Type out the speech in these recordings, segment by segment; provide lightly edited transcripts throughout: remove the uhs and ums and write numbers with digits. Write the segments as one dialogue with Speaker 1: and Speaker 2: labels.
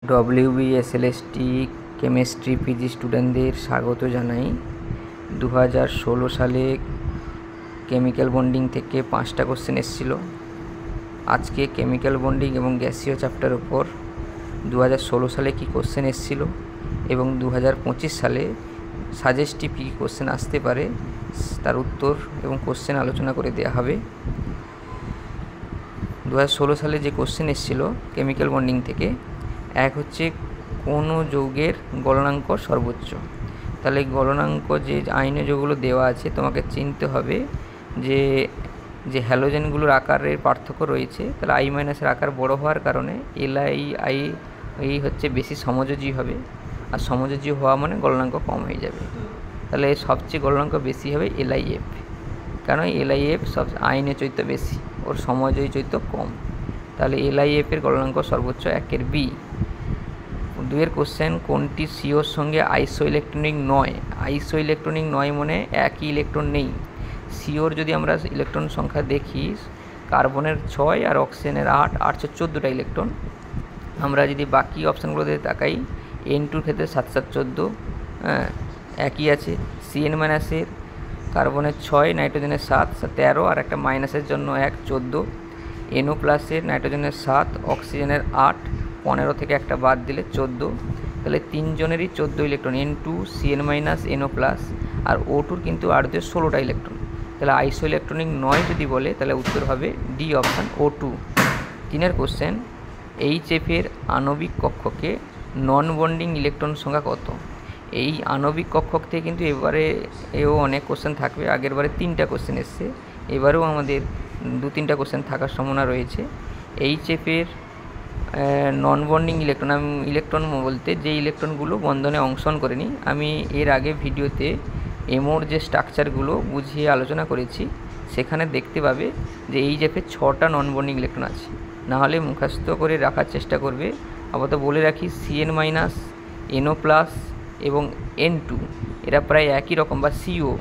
Speaker 1: WBSLST chemistry PG স্টুডেন্টদের স্বাগত জানাই। 2016 সালে কেমিক্যাল বন্ডিং থেকে 5টা কোশ্চেন এসেছিলো। আজকে কেমিক্যাল বন্ডিং এবং গ্যাসীয় চ্যাপ্টার উপর 2016 সালে কী কোশ্চেন এসেছিলো এবং 2025 সালে সাজেস্টিভ কী কোশ্চেন আসতে পারে তার উত্তর এবং কোশ্চেন আলোচনা করে দেওয়া হবে। 2016 সালে যে কোশ্চেন এসেছিলো কেমিক্যাল বন্ডিং থেকে, এক হচ্ছে কোনো যৌগের গলনাঙ্ক সর্বোচ্চ। তাহলে গলনাঙ্ক যে আইনে যৌগগুলো দেওয়া আছে তোমাকে চিনতে হবে যে যে হ্যালোজেনগুলোর আকারের পার্থক্য রয়েছে। তাহলে আই মাইনাসের আকার বড় হওয়ার কারণে আই হচ্ছে বেশি সমযোজী হবে, আর সমযোজী হওয়া মানে গলনাঙ্ক কম হয়ে যাবে। তাহলে সবচেয়ে গলনাঙ্ক বেশি হবে LiF, কারণ LiF সব আইনে চৈত্য বেশি, ওর সমযোজী চৈত্য কম। তাহলে LiF এর গলনাঙ্ক সর্বোচ্চ 1-এর B। 2-এর কোশ্চেন, কোনটি সিওর সঙ্গে আইসো ইলেকট্রনিক নয়? আইসো ইলেকট্রনিক নয় মানে একই ইলেকট্রন নেই। সিওর যদি আমরা ইলেকট্রন সংখ্যা দেখি, কার্বনের 6 আর অক্সিজেনের 8, 814টা ইলেকট্রন। আমরা যদি বাকি অপশানগুলোতে তাকাই, N2-র ক্ষেত্রে 7-7-14 একই আছে। CN মাইনাসের কার্বনের 6, নাইট্রোজেনের 7, 13 আর একটা মাইনাসের জন্য 1, 14। NO প্লাসের নাইট্রোজেনের 7, অক্সিজেনের 8, 15 থেকে একটা বাদ দিলে 14। তাহলে তিনজনেরই 14 electron, N2, CN minus, NO plus. আর O2-র কিন্তু আর 16টা ইলেকট্রন। তাহলে আইসো ইলেকট্রনিক নয় যদি বলে, তাহলে উত্তর হবে ডি অপশান, O2। 3-এর কোশ্চেন, HF-এর আণবিক কক্ষকে নন বন্ডিং ইলেকট্রন সংখ্যা কত? এই আণবিক কক্ষক থেকে কিন্তু এও অনেক কোশ্চেন থাকবে। আগের বারে 3টা কোশ্চেন এসছে, এবারেও আমাদের 2-3টা কোশ্চেন থাকার সম্ভাবনা রয়েছে। HF-এর নন বন্ডিং ইলেকট্রন বলতে যে ইলেকট্রনগুলো বন্ধনে অংশগ্রহণ করেনি। আমি এর আগে ভিডিওতে এমোর যে স্ট্রাকচারগুলো বুঝিয়ে আলোচনা করেছি, সেখানে দেখতে পাবে যে HF-এর 6টা নন বন্ডিং ইলেকট্রন আছে। নাহলে মুখস্থ করে রাখার চেষ্টা করবে। আপাতত বলে রাখি, CN মাইনাস, NO প্লাস এবং N2 এরা প্রায় একই রকম, বা CO,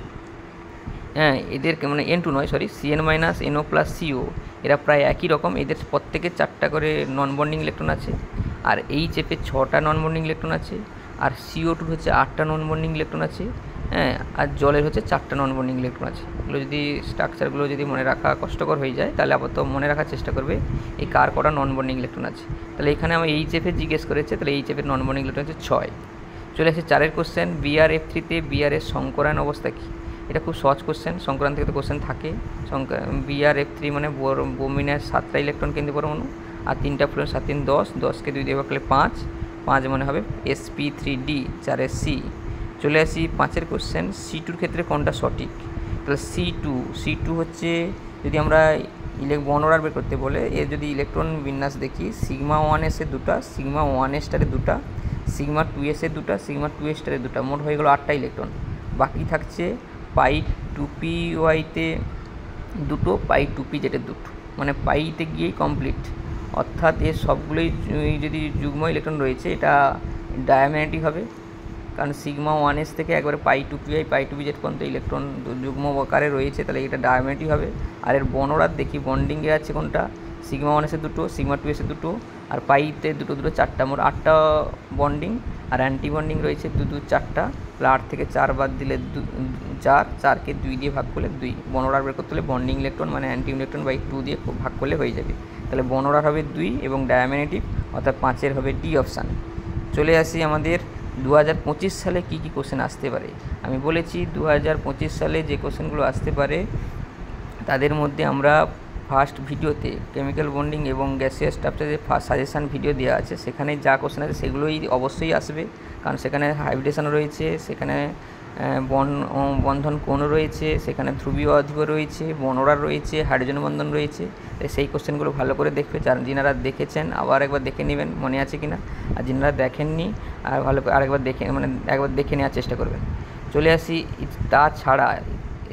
Speaker 1: এদের মানে N2 নয়, CN minus, NO plus, CO এরা প্রায় একই রকম। এদের প্রত্যেকে 4টা করে নন বন্ডিং ইলেকট্রন আছে। আর HF-এর 6টা নন বন্ডিং ইলেকট্রন আছে। আর CO2 হচ্ছে 8টা নন বন্ডিং ইলেকট্রন আছে। আর জলের হচ্ছে 4টা নন বন্ডিং ইলেকট্রন আছে। এগুলো যদি স্ট্রাকচারগুলো যদি মনে রাখা কষ্টকর হয়ে যায়, তাহলে আপাতত মনে রাখার চেষ্টা করবে এই কার কটা নন বন্ডিং ইলেকট্রন আছে। তাহলে এখানে আমি HF-এর জিজ্ঞেস করেছে, তাহলে HF-এর নন বন্ডিং ইলেকট্রন হচ্ছে 6। চলে আসে 4-এর কোশ্চেন, BrF3-তে BR-এর সংকরায়ন অবস্থা কী? এটা খুব সহজ কোশ্চেন, সংক্রান্ত থেকে তো কোশ্চেন থাকে। BrF3 মানে ব্রোমিনের 7টা ইলেকট্রন কেন্দ্রীয় পরমাণু, আর 3টা ফ্লোরিন, 7 3 10, 10কে 2 দিয়ে ভাগ করলে 5, 5 মানে হবে sp3d, 4-এর C। চলে আসি 5-এর কোশ্চেন, C2-র ক্ষেত্রে কোনটা সঠিক? তাহলে C2 হচ্ছে, যদি আমরা বর্ণনার বের করতে বলে, এর যদি ইলেকট্রন বিন্যাস দেখি, σ1s-এর 2টা, σ1s-এর 2টা, σ2s-এর 2টা, σ2s-এর 2টা, মোট হয়ে গেল 8টা ইলেকট্রন। বাকি থাকছে π2py-তে 2টো, π2pz-এর 2টো, মানে পাইতে গিয়েই কমপ্লিট। অর্থাৎ এর সবগুলোই যদি যুগ্ম ইলেকট্রন রয়েছে, এটা ডায়াম্যাগনেটিক হবে, কারণ σ1s থেকে একবারে π2py, π2pz পর্যন্ত ইলেকট্রন যুগ্ম আকারে রয়েছে, তাহলে এটা ডায়াম্যাগনেটিক হবে। আর এর বর্ণনার দেখি, বন্ডিংয়ে আছে কোনটা, σ1s-এর 2টো, σ2s-এর 2টো, আর পাইতে 2টো 4টা, মোট 8টা বন্ডিং। আর অ্যান্টি বন্ডিং রয়েছে 2 4টা, 8 থেকে 4 বাদ দিলে 4, 4কে 2 দিয়ে ভাগ করলে 2। বর্ণনার বের করতে হলে বন্ডিং ইলেকট্রন মানে অ্যান্টি ইলেকট্রন বাই 2 দিয়ে ভাগ করলে হয়ে যাবে। তাহলে বর্ণনার হবে 2 এবং ডায়াম্যাগনেটিক, অর্থাৎ 5-এর হবে ডি অপশান। চলে আসি আমাদের 2025 সালে কী কী কোশ্চেন আসতে পারে। আমি বলেছি 2025 সালে যে কোশ্চেনগুলো আসতে পারে, তাদের মধ্যে আমরা ফার্স্ট ভিডিওতে কেমিক্যাল বন্ডিং এবং গ্যাসিয়াস স্ট্রাকচারের সাজেশান ভিডিও দেওয়া আছে, সেখানে যা কোশ্চেন আছে সেগুলোই অবশ্যই আসবে, কারণ সেখানে হাইব্রিডেশনও রয়েছে, সেখানে বন্ধন কোণও রয়েছে, সেখানে ধ্রুবীয় অধিক রয়েছে, বর্ণনার রয়েছে, হাইড্রোজেন বন্ধন রয়েছে। সেই কোশ্চেনগুলো ভালো করে দেখবে, যিনারা দেখেছেন আবার একবার দেখে নেবেন মনে আছে কিনা, আর যিনারা দেখেননি আর ভালো করে আরেকবার একবার দেখে নেওয়ার চেষ্টা করবেন। চলে আসি তাছাড়া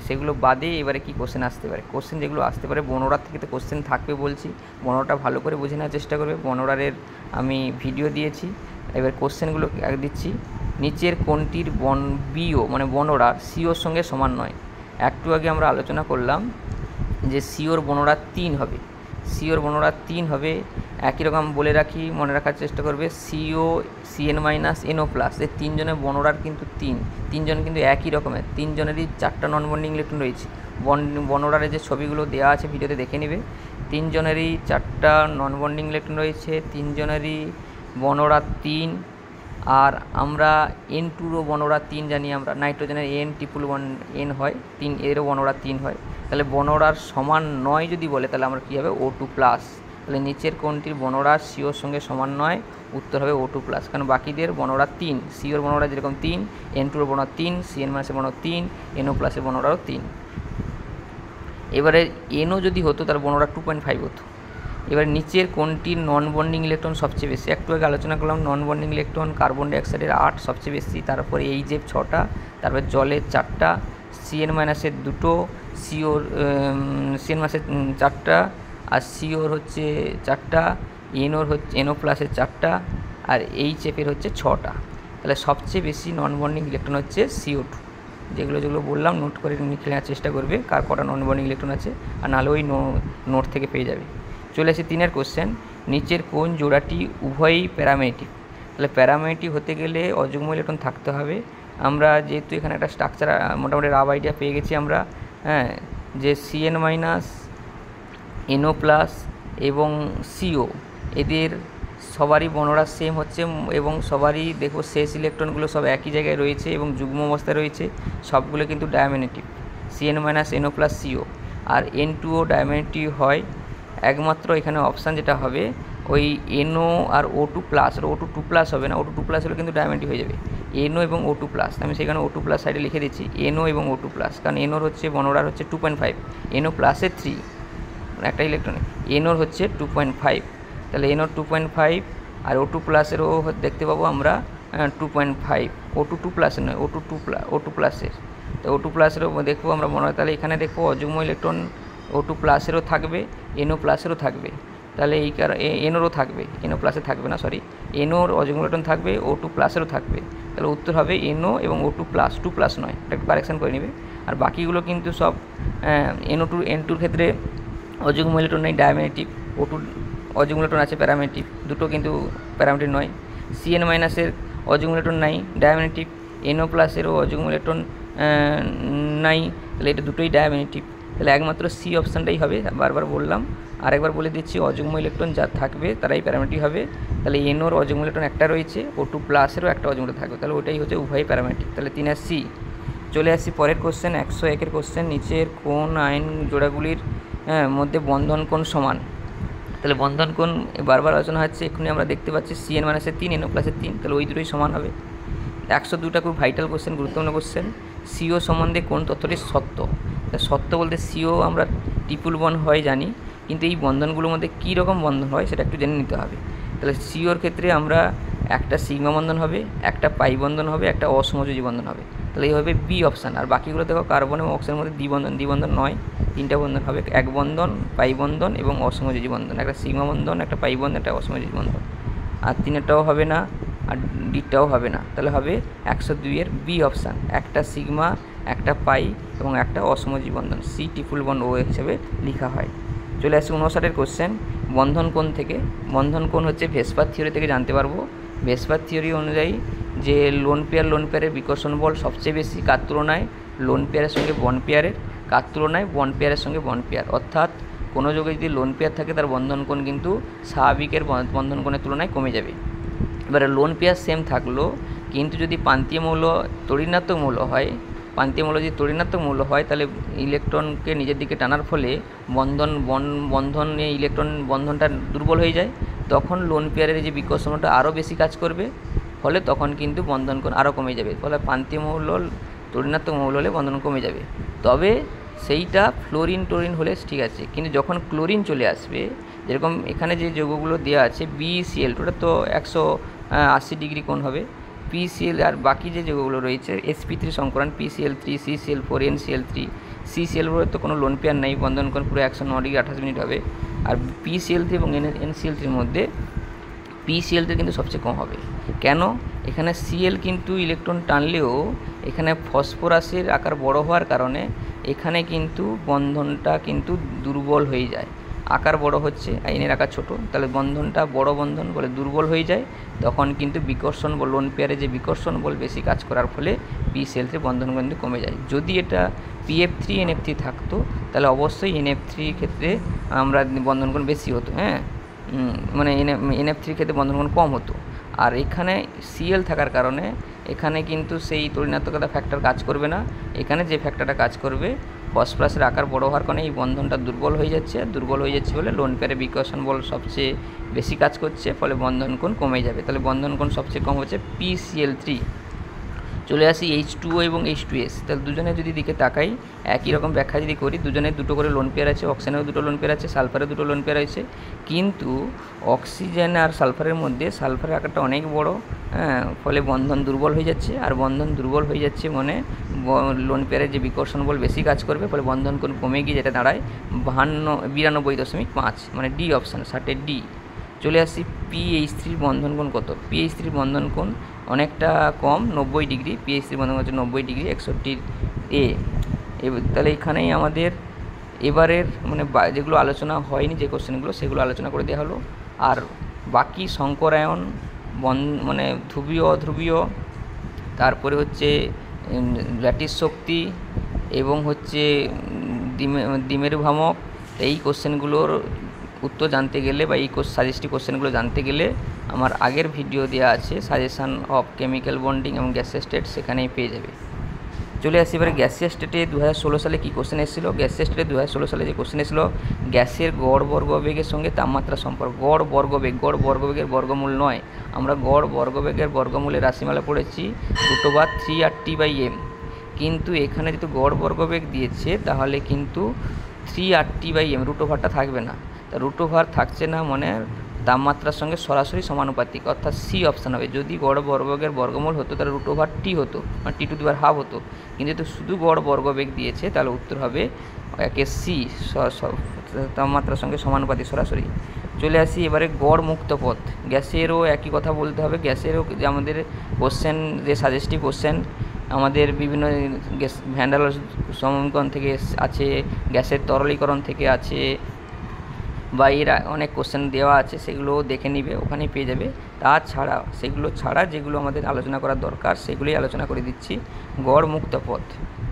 Speaker 1: সেগুলো বাদে এবারে কি কোশ্চেন আসতে পারে। কোশ্চেন যেগুলো আসতে পারে, বর্ণনার থেকে তো কোশ্চেন থাকবে বলছি, বর্ণনাটা ভালো করে বুঝে নেওয়ার চেষ্টা করবে। বর্ণনারের আমি ভিডিও দিয়েছি, এবার কোশ্চেনগুলো দিচ্ছি। নিচের কোনটির বিও মানে বর্ণনার সিওর সঙ্গে সমান নয়? একটু আগে আমরা আলোচনা করলাম যে সিওর বর্ণনার 3 হবে, সিওর বর্ণরা 3 হবে। একই রকম বলে রাখি, মনে রাখার চেষ্টা করবে, CO CN minus NO plus, এই তিনজনের বর্ণরার কিন্তু তিনজন কিন্তু একই রকমের, তিনজনেরই 4টা নন বন্ডিং ইলেকট্রন রয়েছে। বর্ণরারে যে ছবিগুলো দেওয়া আছে ভিডিওতে দেখে নেবে, তিনজনেরই 4টা নন বন্ডিং ইলেকট্রন রয়েছে, তিনজনেরই বর্ণরা 3। আর আমরা N2রও বর্ণরা 3 জানি, আমরা নাইট্রোজেনের N1 হয় 3, এরও বর্ণরা 3 হয়। তাহলে বর্ণরার সমান নয় যদি বলে তাহলে আমরা কী হবে O2 প্লাস। তাহলে নিচের কোনটির বর্ণরা সিওর সঙ্গে সমান নয়, উত্তর হবে O2 প্লাস, কারণ বাকিদের বর্ণরা 3, সিওর বর্ণরা যেরকম 3, N2এর বর্ণরা 3, সিএন মাইনাসের বর্ণরা 3, NO প্লাসের বর্ণরাও 3। এবারে NO যদি হতো তার বর্ণরা 2.5 হতো। এবার নিচের কোনটির নন বন্ডিং ইলেকট্রন সবচেয়ে বেশি, একটু আগে আলোচনা করলাম নন বন্ডিং ইলেকট্রন কার্বন ডাইঅক্সাইডের 8 সবচেয়ে বেশি, তারপরে এইচএফ 6টা, তারপরে জলের 4টা, সিএন মাইনাসের 2টো, সিওর সিএন মাইনাসের 4টা, আর সিওর হচ্ছে 4টা, এনও প্লাসের 4টা, আর এইচএফের হচ্ছে 6টা। তাহলে সবচেয়ে বেশি নন বন্ডিং ইলেকট্রন হচ্ছে CO2। যেগুলো বললাম নোট করে লিখে নেওয়ার চেষ্টা করবে কার কটা নন বন্ডিং ইলেকট্রন আছে, আর নাহলে ওই নোট থেকে পেয়ে যাবে। চলে আসে 3-এর কোশ্চেন, নিচের কোন জোড়াটি উভয়ই প্যারামেটিক। তাহলে প্যারামেটিক হতে গেলে অযুগ্ম ইলেকট্রন থাকতে হবে। আমরা যেহেতু এখানে একটা স্ট্রাকচার মোটামুটি রাফ আইডিয়া পেয়ে গেছি আমরা, হ্যাঁ, যে সিএন মাইনাস এনও প্লাস এবং সিও এদের সবারই বর্ণরা সেম হচ্ছে এবং সবারই দেখো শেষ ইলেকট্রনগুলো সব একই জায়গায় রয়েছে এবং যুগ্ম অবস্থায় রয়েছে, সবগুলো কিন্তু diamagnetic, CN minus NO plus CO. আর N2ও ডায়াম্যাগনেটিক হয়, একমাত্র এখানে অপশান যেটা হবে ওই NO আর O2 প্লাস, O2 প্লাস হবে না, O2 প্লাস হলে কিন্তু ডায়াম্যাগনেটিক হয়ে যাবে, NO এবং O2 প্লাস। আমি সেখানে O2 প্লাস সাইডে লিখে দিচ্ছি NO এবং O2 প্লাস, কারণ NOর হচ্ছে বর্ণরার হচ্ছে 2.5, NO প্লাসে 3, একটা ইলেকট্রন, NOর হচ্ছে 2.5, তাহলে NOর 2.5 আর O2 প্লাসেরও দেখতে পাবো আমরা 2.5, O2 প্লাসের নয়, O2 প্লাসের, তো O2 প্লাসেরও দেখবো আমরা মনে হয়। তাহলে এখানে দেখবো অযুগ্ম ইলেকট্রন O2 প্লাসেরও থাকবে, NO প্লাসেরও থাকবে, তাহলে এই NOরও থাকবে, NO প্লাসে থাকবে না, সরি, NOর অযুগ্ম ইলেকট্রন থাকবে, O2 প্লাসেরও থাকবে, তাহলে উত্তর হবে NO এবং O2 প্লাস, 2 প্লাস নয়, এটা একটু কারেকশান করে নেবে। আর বাকিগুলো কিন্তু সব N2 ক্ষেত্রে অযুগ্ম ইলেকট্রন নেই, ডায়াম্যাগনেটিক, O2 অযুগ্ম ইলেকট্রন আছে প্যারামেটিক, দুটো কিন্তু প্যারামেটিক নয়। সিএন মাইনাসের অযুগ্ম ইলেকট্রন নাই, ডায়াম্যাগনেটিক, NO প্লাসেরও অযুগ্ম ইলেকট্রন নাই, তাহলে এটা দুটোই ডায়াম্যাগনেটিক, তাহলে একমাত্র সি অপশানটাই হবে। বারবার বললাম, আরেকবার বলে দিচ্ছি, অযুগ্ম ইলেকট্রন যা থাকবে তারাই প্যারামেটিক হবে। তাহলে NOর অযুগ্ম ইলেকট্রন একটা রয়েছে, O2 প্লাসেরও একটা অযুগ্ম থাকবে, তাহলে ওটাই হচ্ছে উভয়ই প্যারামেটিক, তাহলে 3 সি। চলে আসছি পরের কোশ্চেন, 101-এর কোশ্চেন, নিচের কোন আয়ন জোড়াগুলির মধ্যে বন্ধন কোণ সমান। তাহলে বন্ধন কোণ বারবার আলোচনা হচ্ছে, এক্ষুনি আমরা দেখতে পাচ্ছি সিএন মাইনাসের 3, NO প্লাসের 3, তাহলে ওই দুটোই সমান হবে। 102টা খুব ভাইটাল কোশ্চেন, গুরুত্বপূর্ণ কোশ্চেন, সিও সম্বন্ধে কোন তথ্যটি সত্য। সত্য বলতে সিও আমরা ট্রিপল বন্ড হয় জানি, কিন্তু এই বন্ধনগুলোর মধ্যে কী রকম বন্ধন হয় সেটা একটু জেনে নিতে হবে। তাহলে সিওর ক্ষেত্রে আমরা একটা সিগমা বন্ধন হবে, একটা পাই বন্ধন হবে, একটা অসমযোজী বন্ধন হবে, তাহলে এই হবে বি অপশান। আর বাকিগুলো দেখো কার্বন এবং অক্সিজেনের মধ্যে দ্বিবন্ধন নয়, 3টা বন্ধন হবে, এক বন্ধন, পাই বন্ধন এবং অসমযোজী বন্ধন, একটা সিগমা বন্ধন, একটা পাই বন্ধন, একটা অসমযোজী বন্ধন। আর 3টাও হবে না, আর ডিটাও হবে না, তাহলে হবে 102-এর বি অপশান, একটা সিগমা, একটা পাই এবং একটা অসমযোজী বন্ধন, সি ট্রিপল বন্ড ও হিসেবে লেখা হয়। চলে আসছে 59-এর কোশ্চেন, বন্ধন কোণ থেকে। বন্ধন কোণ হচ্ছে ভেসপার থিওরি থেকে জানতে পারবো। ভেসপার থিওরি অনুযায়ী যে লোন পেয়ারের বিকর্ষণ বল সবচেয়ে বেশি কার তুলনায়, লোন পেয়ারের সঙ্গে বন্ড পেয়ারের, কার তুলনায় বন্ড পেয়ারের সঙ্গে বন্ড পেয়ার, অর্থাৎ কোনো যোগে যদি লোন পেয়ার থাকে তার বন্ধন কোণ কিন্তু স্বাভাবিকের বন্ধন কোণের তুলনায় কমে যাবে। এবারে লোন পেয়ার সেম থাকলো, কিন্তু যদি প্রান্তীয় মৌল তড়িৎঋণাত্মক মৌল হয়, প্রান্তীয় মৌল যদি তড়িৎঋণাত্মক মৌল হয় তাহলে ইলেকট্রনকে নিজের দিকে টানার ফলে ইলেকট্রন বন্ধনটা দুর্বল হয়ে যায়, তখন লোন পেয়ারের যে বিকর্ষণটা আরও বেশি কাজ করবে, ফলে তখন কিন্তু বন্ধন কোণ আরও কমে যাবে, ফলে প্রান্তীয় মৌল তড়িৎঋণাত্মক মৌল হলে বন্ধন কমে যাবে। তবে সেইটা ফ্লোরিন হলে ঠিক আছে, কিন্তু যখন ক্লোরিন চলে আসবে, যেরকম এখানে যে যৌগগুলো দেওয়া আছে BeCl2, ওটা তো 180 ডিগ্রি কোণ হবে, PCl, আর বাকি যে যৌগগুলো রয়েছে sp3 সংকরণ, PCl3, CCl4, NCl3, CCl4 তো কোনো লোন পেয়ার নেই, বন্ধন কোণ পুরো 109 ডিগ্রি 28 মিনিট হবে। আর PCl3 এবং NCl3-র মধ্যে PCl3 কিন্তু সবচেয়ে কম হবে। কেন? এখানে Cl কিন্তু ইলেকট্রন টানলেও এখানে ফসফরাসের আকার বড় হওয়ার কারণে এখানে কিন্তু বন্ধনটা কিন্তু দুর্বল হয়ে যায়। আকার বড় হচ্ছে আর এনের আকার ছোট, তাহলে বন্ধনটা বড় বন্ধন বলে দুর্বল হয়ে যায়। তখন কিন্তু বিকর্ষণ বল, লোন পেয়ারে যে বিকর্ষণ বল বেশি কাজ করার ফলে PCl3 বন্ধন কিন্তু কমে যায়। যদি এটা PF3 NF3 থাকতো তাহলে অবশ্যই NF3 ক্ষেত্রে আমরা বন্ধন কোণ বেশি হতো, হ্যাঁ, মানে NF3 ক্ষেত্রে বন্ধন কোণ কম হতো। আর এখানে Cl থাকার কারণে এখানে কিন্তু সেই তড়িৎনাত্মকতা ফ্যাক্টর কাজ করবে না। এখানে যে ফ্যাক্টরটা কাজ করবে, ফসফরাসের আকার বড় হওয়ার কারণে এই বন্ধনটা দুর্বল হয়ে যাচ্ছে, আর দুর্বল হয়ে যাচ্ছে বলে লোন পেয়ারে বিকর্ষণ বল সবচেয়ে বেশি কাজ করছে, ফলে বন্ধন কোণ কমে যাবে। তাহলে বন্ধন কোণ সবচেয়ে কম হচ্ছে PCl3। চলে আসি H2O এবং H2S। তাহলে দুজনের যদি দিকে তাকাই, একই রকম ব্যাখ্যা যদি করি, দুজনের দুটো করে লোন পেয়ার আছে, অক্সিজেনেরও দুটো লোন পেয়ার আছে, সালফারের দুটো লোন পেয়ার আছে। কিন্তু অক্সিজেন আর সালফারের মধ্যে সালফারের আকারটা অনেক বড়, হ্যাঁ, ফলে বন্ধন দুর্বল হয়ে যাচ্ছে। আর বন্ধন দুর্বল হয়ে যাচ্ছে মানে লোন পেয়ারের যে বিকর্ষণ বল বেশি কাজ করবে, ফলে বন্ধন কোণ কমে গিয়ে যেটা দাঁড়ায় 92.5, মানে ডি অপশান, 60 ডি। চলে আসি PH3 বন্ধন কোণ কত। PH3 বন্ধন কোণ অনেকটা কম, 90 ডিগ্রি। PH3 বন্ধন হচ্ছে 90 ডিগ্রি, 61 এ। তাহলে এখানেই আমাদের এবারের মানে যেগুলো আলোচনা হয়নি, যে কোশ্চেনগুলো, সেগুলো আলোচনা করে দেওয়া হলো। আর বাকি সংকরায়ন, মানে ধ্রুবীয় অধ্রুবীয়, তারপরে হচ্ছে ল্যাটিস শক্তি এবং হচ্ছে দ্বিমেরু ভ্রামক, এই কোশ্চেনগুলোর উত্তর জানতে গেলে বা এই সাজেস্টিভ কোশ্চেনগুলো জানতে গেলে আমার আগের ভিডিও দেওয়া আছে, সাজেশান অফ কেমিক্যাল বন্ডিং এবং গ্যাসিয়াস স্টেট, সেখানেই পেয়ে যাবে। চলে আসি এবারে গ্যাসিয়াস স্টেটে 2016 সালে কী কোশ্চেন এসেছিলো। গ্যাসিয়াস স্টেটে 2016 সালে যে কোশ্চেন এসেছিলো, গ্যাসের গড় বর্গবেগের সঙ্গে তাপমাত্রা সম্পর্ক। গড় বর্গবেগের বর্গমূল নয়, আমরা গড় বর্গবেগের বর্গমূলের রাশিমালা পড়েছি √3RT/m, কিন্তু এখানে যেহেতু গড় বর্গবেগ দিয়েছে তাহলে কিন্তু 3RT/m, √টা থাকবে না। তা √, থাকছে না মানে তাপমাত্রার সঙ্গে সরাসরি সমানুপাতিক, অর্থাৎ সি অপশান হবে। যদি গড় বর্গবেগের বর্গমূল হতো তাহলে √T হতো, মানে T⁻½ হতো, কিন্তু যেহেতু শুধু গড় বর্গবেগ দিয়েছে তাহলে উত্তর হবে একে সি, তাপমাত্রার সঙ্গে সমানুপাতিক সরাসরি। চলে আসি এবারে গড় মুক্ত পথ। গ্যাসেরও একই কথা বলতে হবে। গ্যাসেরও যে আমাদের কোশ্চেন, যে সাজেস্টিভ কোশ্চেন আমাদের বিভিন্ন গ্যাস ভ্যান ডার ওয়ালস সমীকরণ থেকে আছে, গ্যাসের তরলীকরণ থেকে আছে, বা এর অনেক কোশ্চেন দেওয়া আছে, সেগুলো দেখে নিবে, ওখানেই পেয়ে যাবে। তাছাড়া সেগুলো ছাড়া যেগুলো আমাদের আলোচনা করার দরকার সেগুলোই আলোচনা করে দিচ্ছি। গড় মুক্ত পথ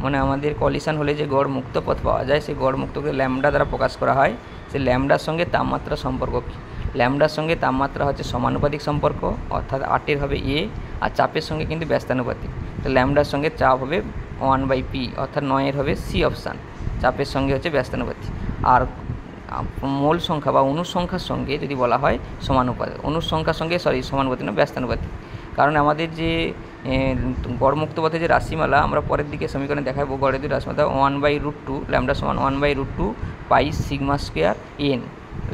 Speaker 1: মানে আমাদের কলিশন হলে যে গড় মুক্ত পথ পাওয়া যায়, সেই গড় মুক্তকে ল্যামডা দ্বারা প্রকাশ করা হয়। সেই ল্যামডার সঙ্গে তাপমাত্রা সম্পর্ক কী? ল্যামডার সঙ্গে তাপমাত্রা হচ্ছে সমানুপাতিক সম্পর্ক, অর্থাৎ 8-এর হবে এ, আর চাপের সঙ্গে কিন্তু ব্যস্তানুপাতিক। তো ল্যামডার সঙ্গে চাপ হবে 1/p, অর্থাৎ 9-এর হবে সি অপশান, চাপের সঙ্গে হচ্ছে ব্যস্তানুপাতিক। আর মোল সংখ্যা বা অণুর সংখ্যার সঙ্গে যদি বলা হয় সমানুপাতিক, অণুর সংখ্যার সঙ্গে সমানুপাতিক না, ব্যস্তানুপাতিক। কারণ আমাদের যে গড় মুক্ত পথে যে রাশিমালা আমরা পরের দিকে সমীকরণে দেখাবো, গড়ের যে রাশিমালা 1/√2, ল্যামডা সমান 1/√2 পাই সিগমা স্কোয়ার এন,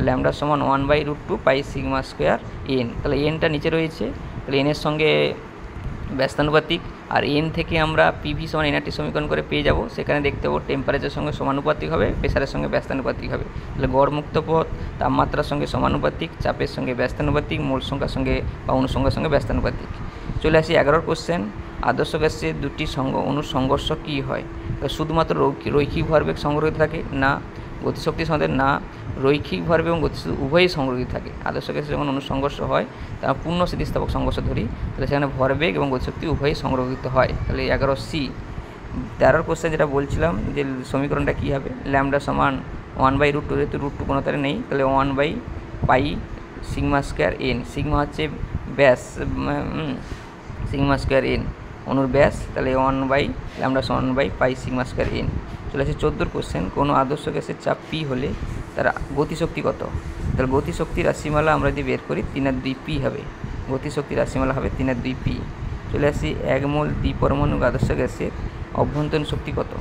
Speaker 1: ল্যামডা সমান 1/√2 পাই সিগমা স্কোয়ার এন। তাহলে এনটা নিচে রয়েছে, তাহলে এনের সঙ্গে ব্যস্তানুপাতিক। আর এন থেকে আমরা পিভি সমান এনআরটি সমীকরণ করে পেয়ে যাব, সেখানে দেখতে পাবো টেম্পারেচারের সঙ্গে সমানুপাতিক হবে, প্রেসারের সঙ্গে ব্যস্তানুপাতিক হবে। তাহলে গড় মুক্ত পথ তাপমাত্রার সঙ্গে সমানুপাতিক, চাপের সঙ্গে ব্যস্তানুপাতিক, মোল সংখ্যার সঙ্গে বা অণু সংখ্যার সঙ্গে ব্যস্তানুপাতিক। চলে আসি 11 কোশ্চেন। আদর্শ গ্যাসের দুটি অণুর সংঘর্ষ কী হয়? শুধুমাত্র রৈখিক ভরবেগ সংগ্রহিত থাকে না, গতিশক্তির সাথে না, রৈখিক ভরবেগ এবং গতিশক্তি উভয়ই সংগ্রহিত থাকে। আদর্শ গ্যাসে যখন অণু সংঘর্ষ হয় তারা পূর্ণ স্থিতিস্থাপক সংঘর্ষ ধরি, তাহলে সেখানে ভরবেগ এবং গতিশক্তি উভয়ই সংগ্রহিত হয়। তাহলে 11C। 13 কোশ্চেন যেটা বলছিলাম যে সমীকরণটা কী হবে, ল্যামডা সমান 1/√2, যেহেতু √2 কোনো তারে নেই, তাহলে 1/π সিগমা স্কোয়ার এন। সিগমা হচ্ছে ব্যাস, সিগমা স্কোয়ার এন অণুর ব্যাস, তাহলে 1/λ সমান 1/π সিগমা স্কোয়ার এন। চলে আসে 14 কোশ্চেন। কোনো আদর্শ গ্যাসের চাপ পি হলে তার গতিশক্তি কত? তাহলে গতিশক্তির রাশিমালা আমরা যদি বের করি 3/2p হবে, গতিশক্তির রাশিমালা হবে 3/2p। চলে আসি 1 মোল দ্বিপরমাণু আদর্শ গ্যাসের অভ্যন্তরীণ শক্তি কত?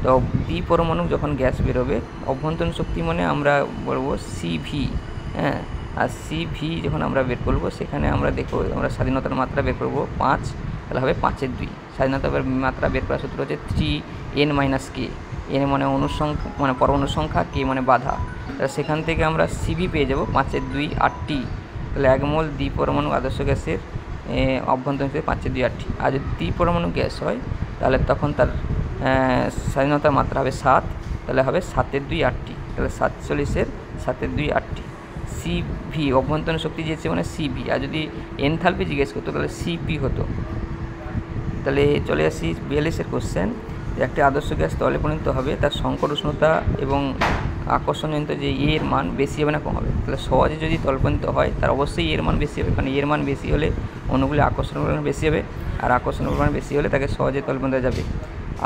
Speaker 1: তো দ্বিপরমাণু যখন গ্যাস বেরোবে, অভ্যন্তরীণ শক্তি মানে আমরা বলবো সিভি, হ্যাঁ। আর সিভি যখন আমরা বের করবো, সেখানে আমরা দেখবো, আমরা স্বাধীনতার মাত্রা বের করবো 5, তাহলে হবে 5/2। স্বাধীনতার মাত্রা বের করার সূত্র হচ্ছে 3n - k। এন মানে অনুসংখ্যা, মানে পরমাণুর সংখ্যা, কে মানে বাধা। তাহলে সেখান থেকে আমরা সিভি পেয়ে যাবো 5/2 RT। তাহলে 1 মোল দ্বিপরমাণু আদর্শ গ্যাসের অভ্যন্তরীণ শক্তি 5/2 RT। আর যদি দ্বিপরমাণু গ্যাস হয় তাহলে তখন তার স্বাধীনতার মাত্রা হবে 7, তাহলে হবে 7/2 RT। তাহলে 47-এর 7 2 8টি। সিভি অভ্যন্তরীণ শক্তি দিয়েছে মানে সিভি, আর যদি এনথালপি জিজ্ঞেস করতো তাহলে সিপি হতো। তাহলে চলে আসি 42-এর কোশ্চেন। একটি আদর্শ গ্যাস তরলে পরিণত হবে, তার সংকট উষ্ণতা এবং আকর্ষণজনিত যে এর মান বেশি হবে না কম হবে। তাহলে সহজে যদি তরলে পরিণত হয় তার অবশ্যই এর মান বেশি হবে, কারণ এর মান বেশি হলে অণুগুলি আকর্ষণের পরিমাণ বেশি হবে, আর আকর্ষণের পরিমাণ বেশি হলে তাকে সহজে তরলে পরিণত যাবে।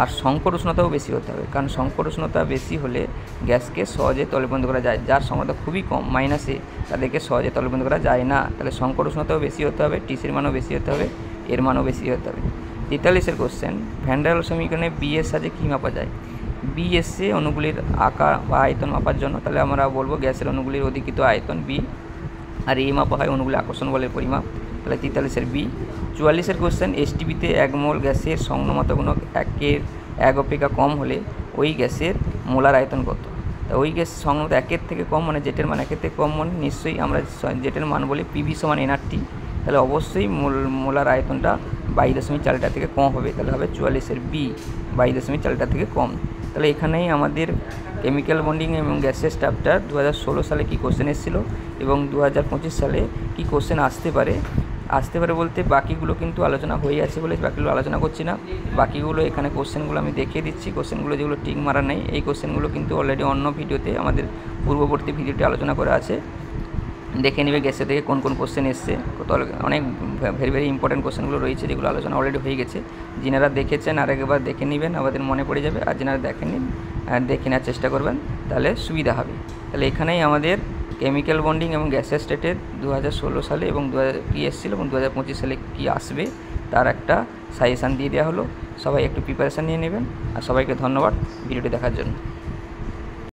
Speaker 1: আর সংকট উষ্ণতাও বেশি হতে হবে, কারণ সংকট উষ্ণতা বেশি হলে গ্যাসকে সহজে তরলে পরিণত করা যায়। যার সংকটতা খুবই কম -এ তাদেরকে সহজে তরলে পরিণত করা যায় না। তাহলে সংকট উষ্ণতাও বেশি হতে হবে, টিসির মানও বেশি হতে হবে, এর মানও বেশি হতে হবে। 43-এর কোশ্চেন, ভ্যান ডার ওয়াল সমীকরণে বি এর সাহায্যে কী মাপা যায়? বি এসছে অণুগুলির আকার বা আয়তন মাপার জন্য, তাহলে আমরা বলবো গ্যাসের অণুগুলির অধিকৃত আয়তন বি, আর এই মাপা হয় অণুগুলির আকর্ষণ বলের পরিমাপ। তাহলে 43-এর বি। 44-এর কোশ্চেন, এসটিপিতে 1 মোল গ্যাসের সংঘনতা গুণক 1 অপেক্ষা কম হলে ওই গ্যাসের মোলার আয়তন কত? তা ওই গ্যাস সংঘনতা 1 থেকে কম মানে জেটের মান 1 থেকে কম, মানে নিশ্চয়ই আমরা জেটের মান বলি পিভি সমান এনআরটি। তাহলে অবশ্যই মোলার আয়তনটা 22.4 লিটার থেকে কম হবে। তাহলে হবে 44-এর বি, 22.4 লিটার থেকে কম। তাহলে এখানেই আমাদের কেমিক্যাল বন্ডিং এবং গ্যাসেস চ্যাপ্টার 2016 সালে কী কোশ্চেন এসেছিলো এবং 2025 সালে কী কোশ্চেন আসতে পারে বলতে বাকিগুলো কিন্তু আলোচনা হয়ে আছে বলে বাকিগুলো আলোচনা করছি না। বাকিগুলো এখানে কোশ্চেনগুলো আমি দেখিয়ে দিচ্ছি। কোশ্চেনগুলো যেগুলো টিক মারা নেই, এই কোশ্চেনগুলো কিন্তু অলরেডি অন্য ভিডিওতে আমাদের পূর্ববর্তী ভিডিওতে আলোচনা করা আছে, দেখে নেবে গ্যাসে থেকে কোন কোন কোশ্চেন এসছে। অনেক ভেরি ইম্পর্টেন্ট কোশ্চেনগুলো রয়েছে যেগুলো আলোচনা অলরেডি হয়ে গেছে। যিনারা দেখেছেন আর একবার দেখে নেবেন, আমাদের মনে পড়ে যাবে, আর যিনারা দেখেননি দেখে নেওয়ার চেষ্টা করবেন, তাহলে সুবিধা হবে। তাহলে এখানেই আমাদের কেমিক্যাল বন্ডিং এবং গ্যাসেস স্টেটের 2016 সালে এবং কী এসেছিলো এবং 2025 সালে কী আসবে তার একটা সাজেশান দিয়ে দেওয়া হলো। সবাই একটু প্রিপারেশান নিয়ে নেবেন, আর সবাইকে ধন্যবাদ ভিডিওটি দেখার জন্য।